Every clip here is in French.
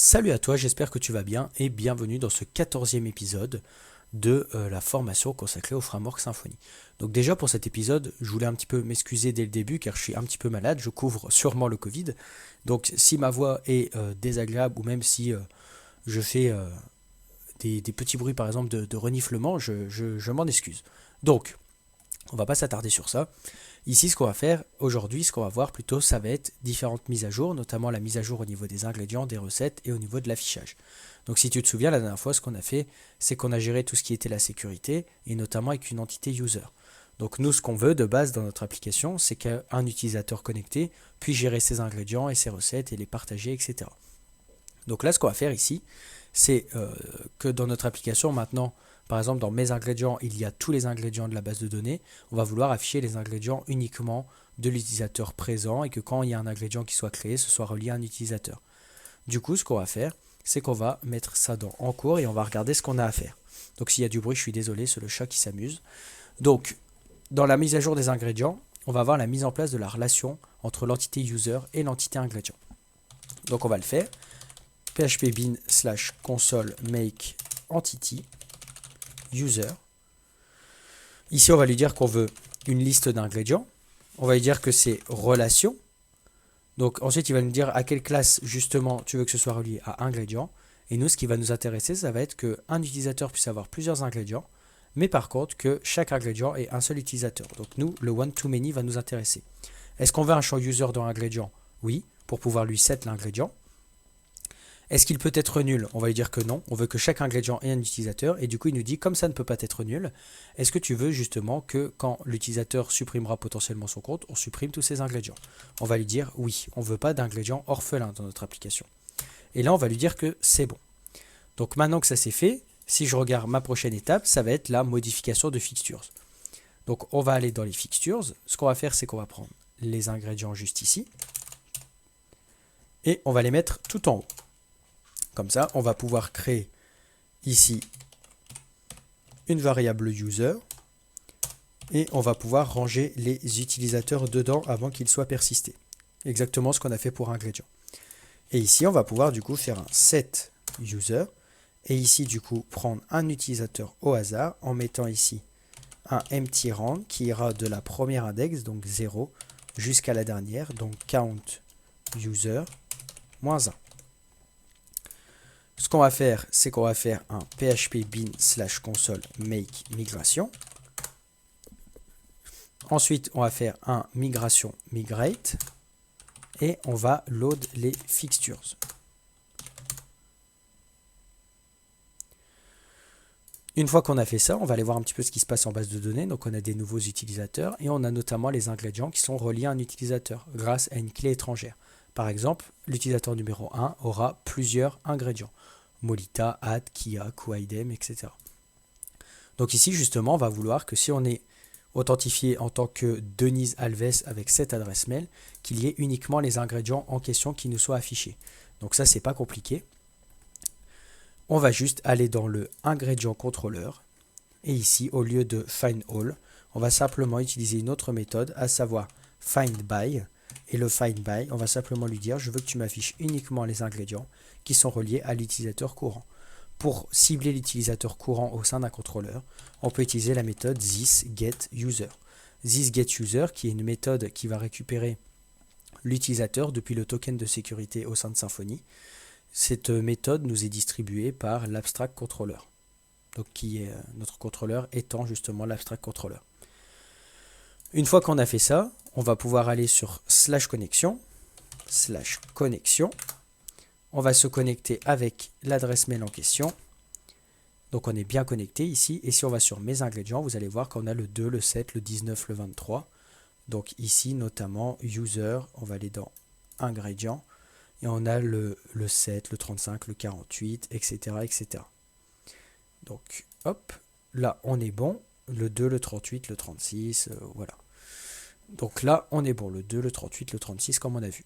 Salut à toi, j'espère que tu vas bien et bienvenue dans ce 14e épisode de la formation consacrée au framework Symfony. Donc déjà pour cet épisode, je voulais un petit peu m'excuser dès le début car je suis un petit peu malade, je couvre sûrement le Covid. Donc si ma voix est désagréable ou même si je fais des petits bruits par exemple de reniflement, je m'en excuse. Donc on va pas s'attarder sur ça. Ici, ce qu'on va faire aujourd'hui, ce qu'on va voir plutôt, ça va être différentes mises à jour, notamment la mise à jour au niveau des ingrédients, des recettes et au niveau de l'affichage. Donc si tu te souviens, la dernière fois, ce qu'on a fait, c'est qu'on a géré tout ce qui était la sécurité, et notamment avec une entité user. Donc nous, ce qu'on veut de base dans notre application, c'est qu'un utilisateur connecté puisse gérer ses ingrédients et ses recettes et les partager, etc. Donc là, ce qu'on va faire ici, c'est que dans notre application, maintenant, par exemple, dans mes ingrédients, il y a tous les ingrédients de la base de données. On va vouloir afficher les ingrédients uniquement de l'utilisateur présent et que quand il y a un ingrédient qui soit créé, ce soit relié à un utilisateur. Du coup, ce qu'on va faire, c'est qu'on va mettre ça dans en cours et on va regarder ce qu'on a à faire. Donc s'il y a du bruit, je suis désolé, c'est le chat qui s'amuse. Donc, dans la mise à jour des ingrédients, on va avoir la mise en place de la relation entre l'entité user et l'entité ingrédient. Donc on va le faire. PHP bin / console make entity user. Ici, on va lui dire qu'on veut une liste d'ingrédients. On va lui dire que c'est relation. Donc ensuite, il va nous dire à quelle classe justement tu veux que ce soit relié à ingrédients. Et nous, ce qui va nous intéresser, ça va être qu'un utilisateur puisse avoir plusieurs ingrédients, mais par contre que chaque ingrédient ait un seul utilisateur. Donc nous, le one-to-many va nous intéresser. Est-ce qu'on veut un champ user dans ingrédient? Oui, pour pouvoir lui set l'ingrédient. Est-ce qu'il peut être nul? On va lui dire que non. On veut que chaque ingrédient ait un utilisateur. Et du coup, il nous dit, comme ça ne peut pas être nul, est-ce que tu veux justement que quand l'utilisateur supprimera potentiellement son compte, on supprime tous ces ingrédients? On va lui dire oui. On ne veut pas d'ingrédients orphelins dans notre application. Et là, on va lui dire que c'est bon. Donc maintenant que ça c'est fait, si je regarde ma prochaine étape, ça va être la modification de fixtures. Donc on va aller dans les fixtures. Ce qu'on va faire, c'est qu'on va prendre les ingrédients juste ici. Et on va les mettre tout en haut. Comme ça, on va pouvoir créer ici une variable user et on va pouvoir ranger les utilisateurs dedans avant qu'ils soient persistés. Exactement ce qu'on a fait pour ingrédients. Et ici, on va pouvoir du coup faire un set user et ici du coup prendre un utilisateur au hasard en mettant ici un empty rand qui ira de la première index, donc 0, jusqu'à la dernière, donc count user -1. Ce qu'on va faire, c'est qu'on va faire un PHP bin / console make migration. Ensuite, on va faire un migration migrate et on va load les fixtures. Une fois qu'on a fait ça, on va aller voir un petit peu ce qui se passe en base de données. Donc on a des nouveaux utilisateurs et on a notamment les ingrédients qui sont reliés à un utilisateur grâce à une clé étrangère. Par exemple, l'utilisateur numéro 1 aura plusieurs ingrédients. Molita, Add, Kia, Kuaidem, etc. Donc ici, justement, on va vouloir que si on est authentifié en tant que Denise Alves avec cette adresse mail, qu'il y ait uniquement les ingrédients en question qui nous soient affichés. Donc ça, c'est pas compliqué. On va juste aller dans le ingrédient contrôleur. Et ici, au lieu de find all, on va simplement utiliser une autre méthode, à savoir find by. Et le find by, on va simplement lui dire, je veux que tu m'affiches uniquement les ingrédients qui sont reliés à l'utilisateur courant. Pour cibler l'utilisateur courant au sein d'un contrôleur, on peut utiliser la méthode thisGetUser. ThisGetUser, qui est une méthode qui va récupérer l'utilisateur depuis le token de sécurité au sein de Symfony. Cette méthode nous est distribuée par l'abstract controller. Donc qui est notre contrôleur étant justement l'abstract controller. Une fois qu'on a fait ça, on va pouvoir aller sur /connexion. On va se connecter avec l'adresse mail en question. Donc on est bien connecté ici. Et si on va sur mes ingrédients, vous allez voir qu'on a le 2, le 7, le 19, le 23. Donc ici notamment user, on va aller dans ingrédients. Et on a le 7, le 35, le 48, etc. etc. Donc hop, là on est bon. Le 2, le 38, le 36, voilà. Donc là on est bon, le 2, le 38, le 36 comme on a vu.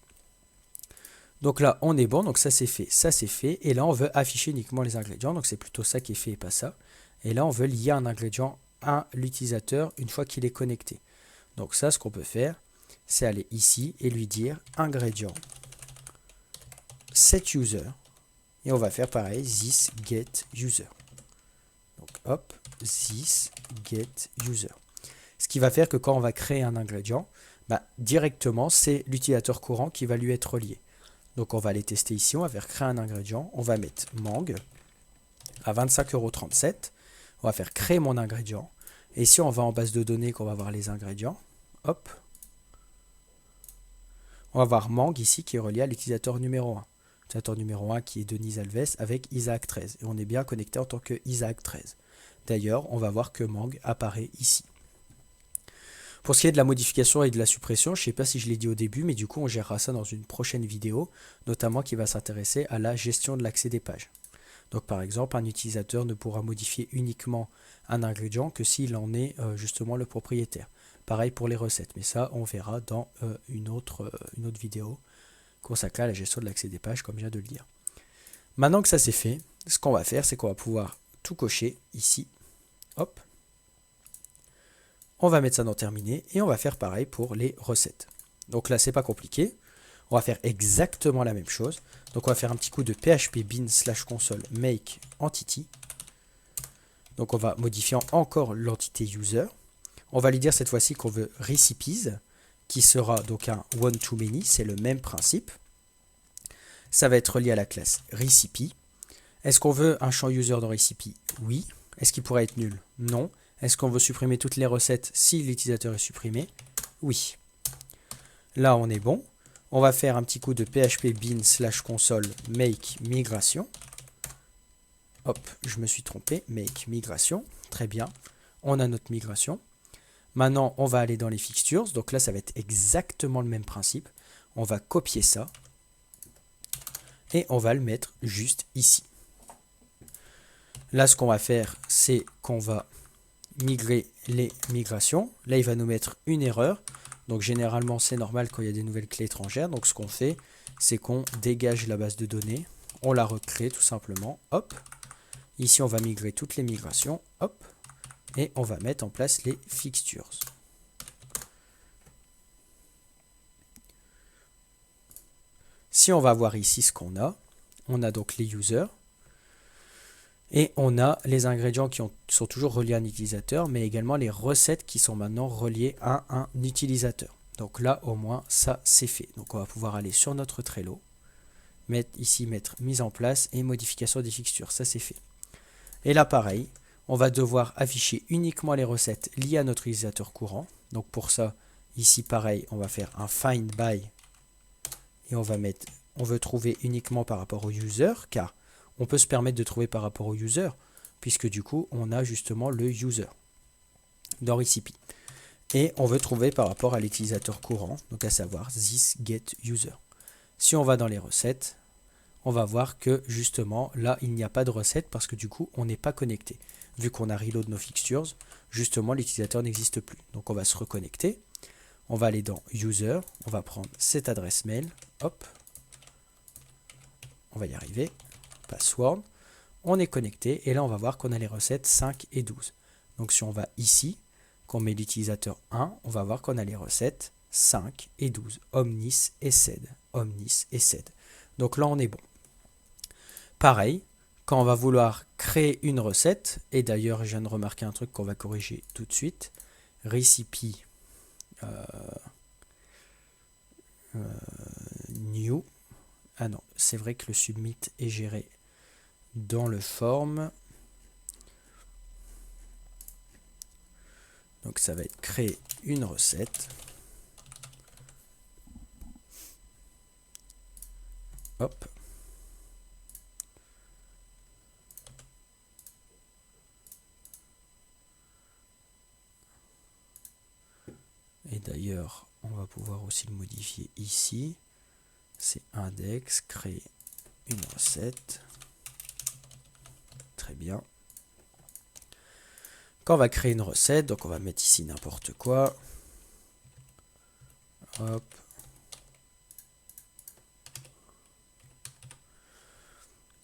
Donc là, on est bon, donc ça c'est fait, et là on veut afficher uniquement les ingrédients, donc c'est plutôt ça qui est fait et pas ça. Et là on veut lier un ingrédient à l'utilisateur une fois qu'il est connecté. Donc ça, ce qu'on peut faire, c'est aller ici et lui dire ingrédient set user Et on va faire pareil, this get user. Donc hop, this get user. Ce qui va faire que quand on va créer un ingrédient, bah, directement, c'est l'utilisateur courant qui va lui être lié. Donc on va aller tester ici, on va faire créer un ingrédient, on va mettre mang à 25,37 €. On va faire créer mon ingrédient. Et si on va en base de données, qu'on va voir les ingrédients, hop, on va voir mang ici qui est relié à l'utilisateur numéro 1. L'utilisateur numéro 1 qui est Denise Alves avec Isaac13. Et on est bien connecté en tant que Isaac13. D'ailleurs, on va voir que mang apparaît ici. Pour ce qui est de la modification et de la suppression, je ne sais pas si je l'ai dit au début, mais du coup on gérera ça dans une prochaine vidéo, notamment qui va s'intéresser à la gestion de l'accès des pages. Donc par exemple, un utilisateur ne pourra modifier uniquement un ingrédient que s'il en est justement le propriétaire. Pareil pour les recettes, mais ça on verra dans une autre vidéo consacrée à la gestion de l'accès des pages, comme je viens de le dire. Maintenant que ça c'est fait, ce qu'on va faire, c'est qu'on va pouvoir tout cocher ici. Hop. On va mettre ça dans terminé et on va faire pareil pour les recettes. Donc là, c'est pas compliqué. On va faire exactement la même chose. Donc on va faire un petit coup de php bin /console make entity. Donc on va modifier encore l'entité user. On va lui dire cette fois-ci qu'on veut recipes, qui sera donc un one to many, c'est le même principe. Ça va être relié à la classe recipe. Est-ce qu'on veut un champ user dans recipe? Oui. Est-ce qu'il pourrait être nul? Non. Est-ce qu'on veut supprimer toutes les recettes si l'utilisateur est supprimé? Oui. Là, on est bon. On va faire un petit coup de php bin /console make migration. Hop, je me suis trompé. Make migration. Très bien. On a notre migration. Maintenant, on va aller dans les fixtures. Donc là, ça va être exactement le même principe. On va copier ça. Et on va le mettre juste ici. Là, ce qu'on va faire, c'est qu'on va migrer les migrations. Là, il va nous mettre une erreur. Donc, généralement, c'est normal quand il y a des nouvelles clés étrangères. Donc, ce qu'on fait, c'est qu'on dégage la base de données. On la recrée tout simplement. Hop. Ici, on va migrer toutes les migrations. Hop. Et on va mettre en place les fixtures. Si on va voir ici ce qu'on a, on a donc les users. Et on a les ingrédients qui sont toujours reliés à un utilisateur, mais également les recettes qui sont maintenant reliées à un utilisateur. Donc là, au moins, ça, c'est fait. Donc on va pouvoir aller sur notre Trello, mettre mise en place et modification des fixtures. Ça, c'est fait. Et là, pareil, on va devoir afficher uniquement les recettes liées à notre utilisateur courant. Donc pour ça, ici, pareil, on va faire un find by et on veut trouver uniquement par rapport au user, car on peut se permettre de trouver par rapport au user, puisque du coup, on a justement le user dans recipe. Et on veut trouver par rapport à l'utilisateur courant, donc à savoir this get user. Si on va dans les recettes, on va voir que justement, là, il n'y a pas de recette parce que du coup, on n'est pas connecté. Vu qu'on a reload nos fixtures, justement, l'utilisateur n'existe plus. Donc, on va se reconnecter. On va aller dans user, on va prendre cette adresse mail, hop, on va y arriver. Password, on est connecté et là on va voir qu'on a les recettes 5 et 12. Donc si on va ici, qu'on met l'utilisateur 1, on va voir qu'on a les recettes 5 et 12, omnis et sed, omnis et sed. Donc là on est bon. Pareil, quand on va vouloir créer une recette, et d'ailleurs je viens de remarquer un truc qu'on va corriger tout de suite, recipe new, ah non, c'est vrai que le submit est géré dans le form. Donc ça va être créer une recette. Hop. Et d'ailleurs, on va pouvoir aussi le modifier ici. C'est index, créer une recette. Très bien. Quand on va créer une recette, donc on va mettre ici n'importe quoi. Hop.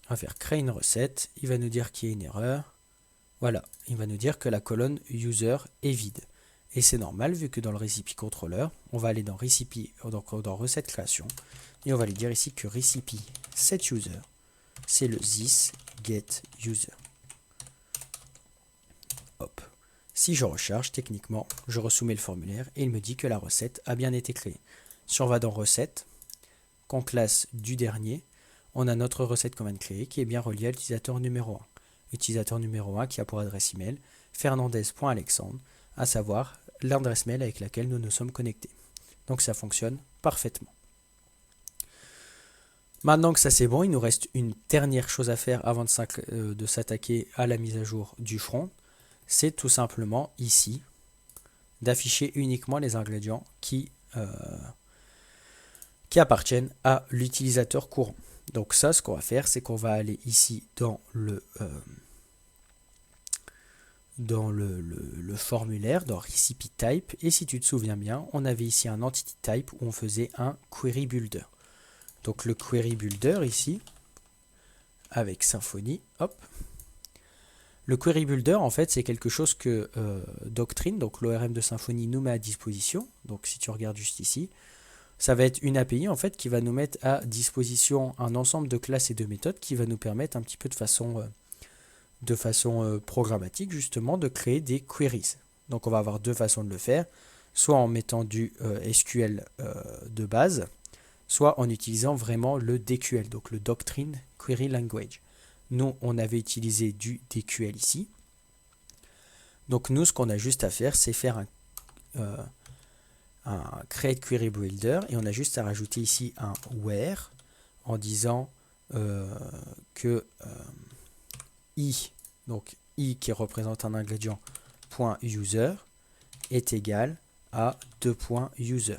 On va faire créer une recette. Il va nous dire qu'il y a une erreur. Voilà, il va nous dire que la colonne user est vide. Et c'est normal vu que dans le recipe controller, on va aller dans recipe, donc dans recette création. Et on va lui dire ici que recipe set user c'est le this get user. Hop. Si je recharge, techniquement, je resoumets le formulaire et il me dit que la recette a bien été créée. Si on va dans recette, qu'on classe du dernier, on a notre recette qu'on vient de créer qui est bien reliée à l'utilisateur numéro 1. Utilisateur numéro 1 qui a pour adresse email fernandez.alexandre, à savoir l'adresse mail avec laquelle nous nous sommes connectés. Donc ça fonctionne parfaitement. Maintenant que ça c'est bon, il nous reste une dernière chose à faire avant de s'attaquer à la mise à jour du front. C'est tout simplement ici d'afficher uniquement les ingrédients qui appartiennent à l'utilisateur courant. Donc ça, ce qu'on va faire, c'est qu'on va aller ici dans le formulaire, dans Recipe Type, et si tu te souviens bien, on avait ici un Entity Type où on faisait un Query Builder. Donc le Query Builder ici, avec Symfony, hop. Le Query Builder, en fait, c'est quelque chose que Doctrine, donc l'ORM de Symfony, nous met à disposition. Donc si tu regardes juste ici, ça va être une API en fait qui va nous mettre à disposition un ensemble de classes et de méthodes qui va nous permettre un petit peu de façon programmatique justement de créer des queries. Donc on va avoir deux façons de le faire, soit en mettant du SQL de base, soit en utilisant vraiment le DQL, donc le Doctrine Query Language. Nous, on avait utilisé du DQL ici. Donc nous, ce qu'on a juste à faire, c'est faire un create query builder et on a juste à rajouter ici un where en disant que i, donc i qui représente un ingrédient .user est égal à 2.user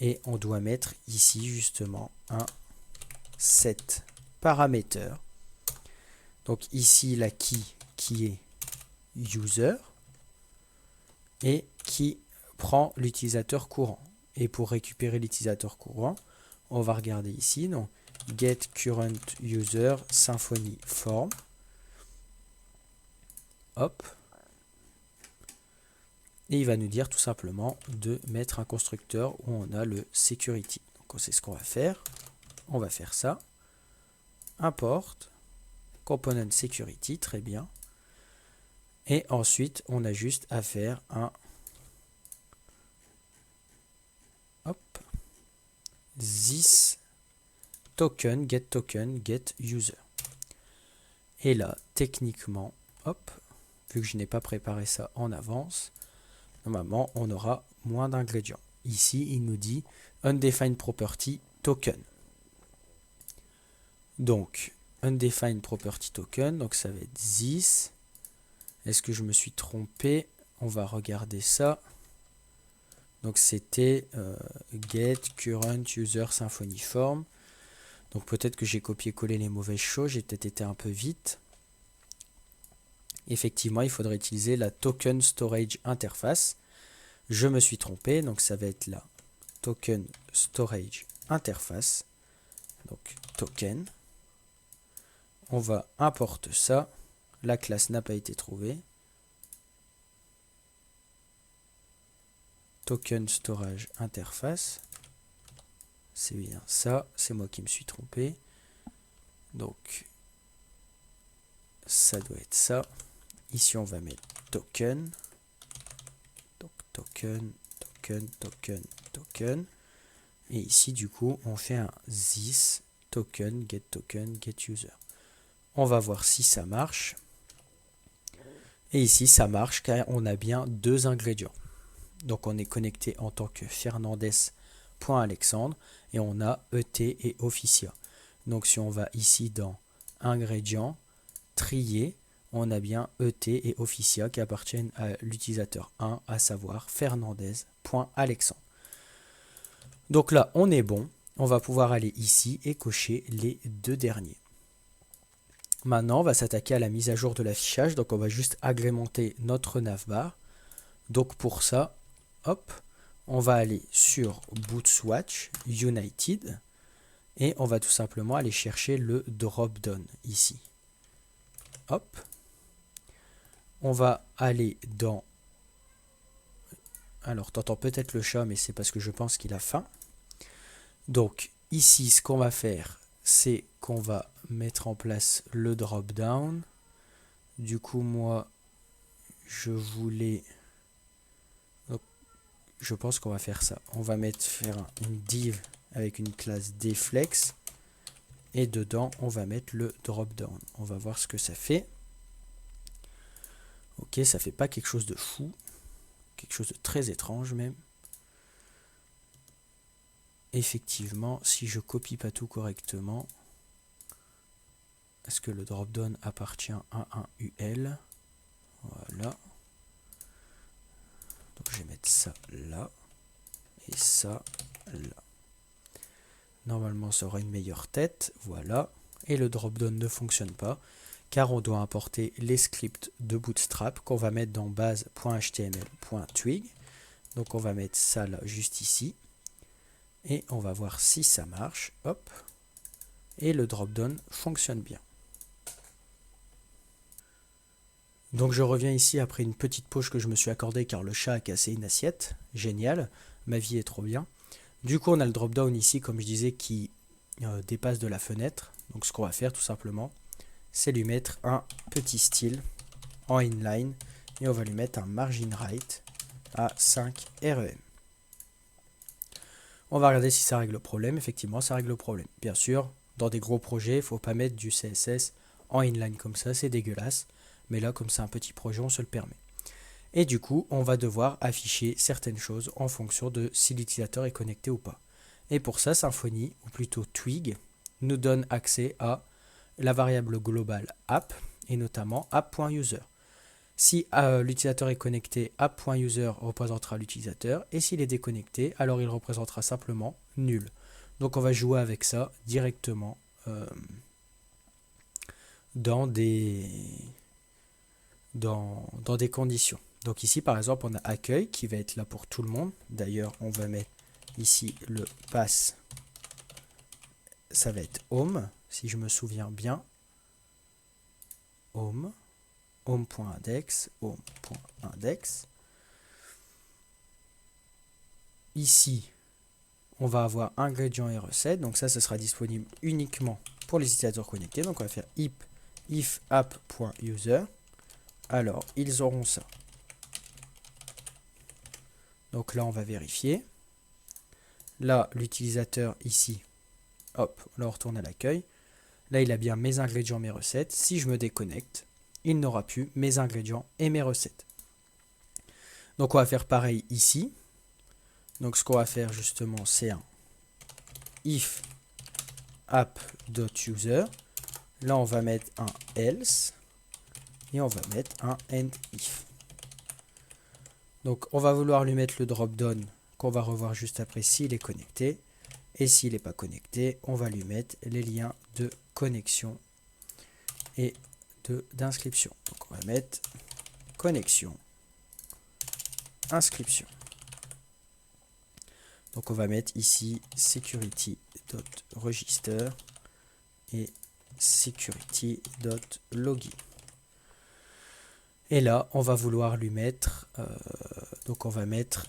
et on doit mettre ici justement un set parameter. Donc ici la key qui est user et qui prend l'utilisateur courant. Et pour récupérer l'utilisateur courant, on va regarder ici, donc get current user Symfony form. Hop. Et il va nous dire tout simplement de mettre un constructeur où on a le security. Donc c'est ce qu'on va faire. On va faire ça. Import component security, très bien. Et ensuite, on a juste à faire un this token, get user. Et là, techniquement, hop, vu que je n'ai pas préparé ça en avance, normalement, on aura moins d'ingrédients. Ici, il nous dit undefined property token. Donc, undefined property token, donc ça va être this. Est-ce que je me suis trompé? On va regarder ça. Donc c'était get current user Symfony form. Donc peut-être que j'ai copié-collé les mauvaises choses, j'ai peut-être été un peu vite. Effectivement, il faudrait utiliser la token storage interface. Je me suis trompé, donc ça va être la token storage interface. Donc token. On va importer ça. La classe n'a pas été trouvée. Token storage interface. C'est bien ça. C'est moi qui me suis trompé. Donc, ça doit être ça. Ici, on va mettre token. Donc, token. Et ici, du coup, on fait un this token, get user. On va voir si ça marche. Et ici, ça marche car on a bien deux ingrédients. Donc, on est connecté en tant que fernandez.alexandre et on a ET et Officia. Donc, si on va ici dans ingrédients, trier, on a bien ET et Officia qui appartiennent à l'utilisateur 1, à savoir fernandez.alexandre. Donc là, on est bon. On va pouvoir aller ici et cocher les deux derniers. Maintenant, on va s'attaquer à la mise à jour de l'affichage. Donc, on va juste agrémenter notre navbar. Donc, pour ça, hop, on va aller sur Bootswatch United et on va tout simplement aller chercher le drop-down ici. Hop. On va aller dans... Alors, tu entends peut-être le chat, mais c'est parce que je pense qu'il a faim. Donc, ici, ce qu'on va faire, c'est qu'on va mettre en place le drop down. Du coup, moi, je voulais... Donc, je pense qu'on va faire ça. On va faire une div avec une classe deflex. Et dedans, on va mettre le drop down. On va voir ce que ça fait. Ok, ça fait pas quelque chose de fou. Quelque chose de très étrange même. Effectivement, si je copie pas tout correctement, est-ce que le drop down appartient à un UL? Voilà. Donc je vais mettre ça là et ça là. Normalement ça aura une meilleure tête, voilà. Et le drop down ne fonctionne pas car on doit importer les scripts de Bootstrap qu'on va mettre dans base.html.twig. Donc on va mettre ça là juste ici et on va voir si ça marche. Hop. Et le drop down fonctionne bien. Donc je reviens ici après une petite pause que je me suis accordée car le chat a cassé une assiette. Génial, ma vie est trop bien. Du coup on a le drop down ici comme je disais qui dépasse de la fenêtre. Donc ce qu'on va faire tout simplement, c'est lui mettre un petit style en inline et on va lui mettre un margin right à 5 rem. On va regarder si ça règle le problème. Effectivement ça règle le problème. Bien sûr, dans des gros projets, il ne faut pas mettre du CSS en inline comme ça, c'est dégueulasse. Mais là, comme c'est un petit projet, on se le permet. Et du coup, on va devoir afficher certaines choses en fonction de si l'utilisateur est connecté ou pas. Et pour ça, Symfony, ou plutôt Twig, nous donne accès à la variable globale app, et notamment app.user. Si l'utilisateur est connecté, app.user représentera l'utilisateur, et s'il est déconnecté, alors il représentera simplement nul. Donc on va jouer avec ça directement dans des conditions. Donc ici par exemple on a accueil qui va être là pour tout le monde. D'ailleurs on va mettre ici le pass, ça va être home si je me souviens bien. Home, home.index, home.index. Ici on va avoir ingrédients et recettes. Donc ça ce sera disponible uniquement pour les utilisateurs connectés. Donc on va faire if app.user. Alors, ils auront ça. Donc là, on va vérifier. Là, l'utilisateur ici, hop, là on retourne à l'accueil. Là, il a bien mes ingrédients, mes recettes. Si je me déconnecte, il n'aura plus mes ingrédients et mes recettes. Donc on va faire pareil ici. Donc ce qu'on va faire justement, c'est un if app.user. Là, on va mettre un else. Et on va mettre un end if. Donc on va vouloir lui mettre le drop down qu'on va revoir juste après s'il est connecté. Et s'il n'est pas connecté, on va lui mettre les liens de connexion et d'inscription. Donc on va mettre connexion, inscription. Donc on va mettre ici security.register et security.login. Et là, on va vouloir lui mettre, donc on va mettre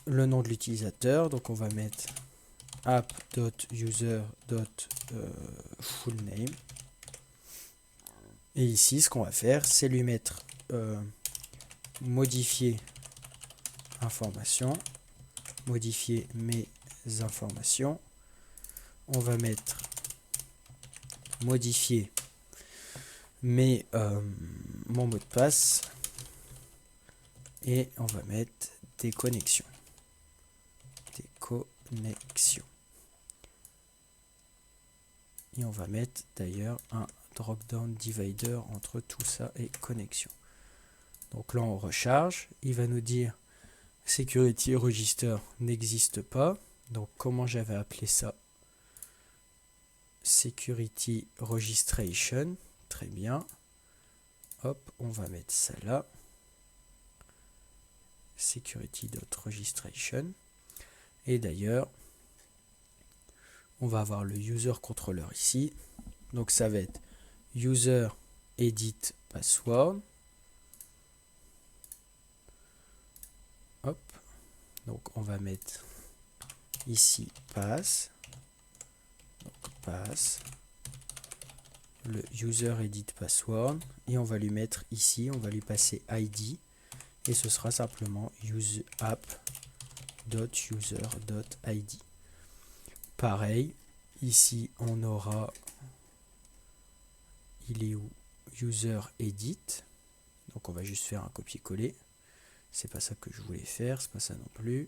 le nom de l'utilisateur, donc on va mettre app.user.fullname. Et ici, ce qu'on va faire, c'est lui mettre modifier information, modifier mes informations. On va mettre modifier mon mot de passe et on va mettre déconnexion. Et on va mettre d'ailleurs un drop-down divider entre tout ça et connexion. Donc là on recharge, il va nous dire security register n'existe pas. Donc comment j'avais appelé ça? Security registration. Très bien. Hop, on va mettre ça là. Security.registration. Et d'ailleurs, on va avoir le user controller ici. Donc ça va être user edit password. Hop. Donc on va mettre ici pass. Donc pass. le user edit password et on va lui mettre ici, on va lui passer ID et ce sera simplement app.user.id. Pareil, ici on aura, il est où, user edit, donc on va juste faire un copier-coller, c'est pas ça que je voulais faire, c'est pas ça non plus,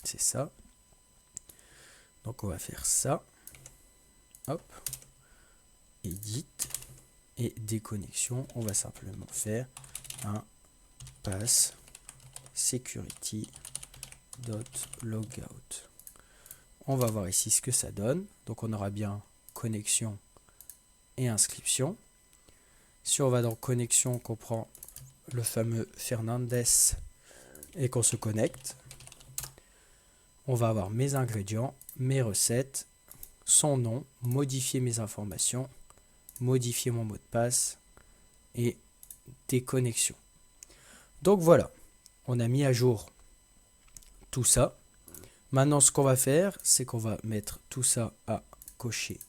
c'est ça. Donc on va faire ça, hop, edit, et déconnexion, on va simplement faire un pass security.logout. On va voir ici ce que ça donne. Donc on aura bien connexion et inscription. Si on va dans connexion, qu'on prend le fameux Fernandez et qu'on se connecte, on va avoir mes ingrédients, mes recettes, son nom, modifier mes informations, modifier mon mot de passe et déconnexion. Donc voilà, on a mis à jour tout ça. Maintenant, ce qu'on va faire, c'est qu'on va mettre tout ça à cocher.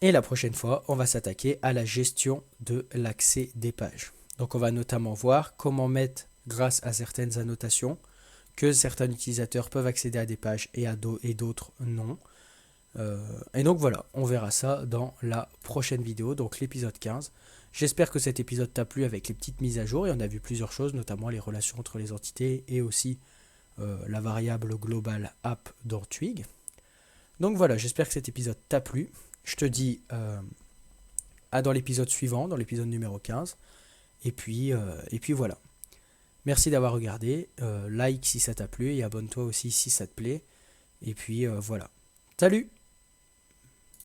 Et la prochaine fois, on va s'attaquer à la gestion de l'accès des pages. Donc on va notamment voir comment mettre, grâce à certaines annotations, que certains utilisateurs peuvent accéder à des pages et d'autres non. Et donc voilà, on verra ça dans la prochaine vidéo, donc l'épisode 15. J'espère que cet épisode t'a plu avec les petites mises à jour et on a vu plusieurs choses, notamment les relations entre les entités et aussi la variable globale app dans Twig. Donc voilà, j'espère que cet épisode t'a plu. Je te dis à dans l'épisode suivant, dans l'épisode numéro 15. Et puis voilà. Merci d'avoir regardé. Like si ça t'a plu et abonne-toi aussi si ça te plaît. Et puis voilà. Salut!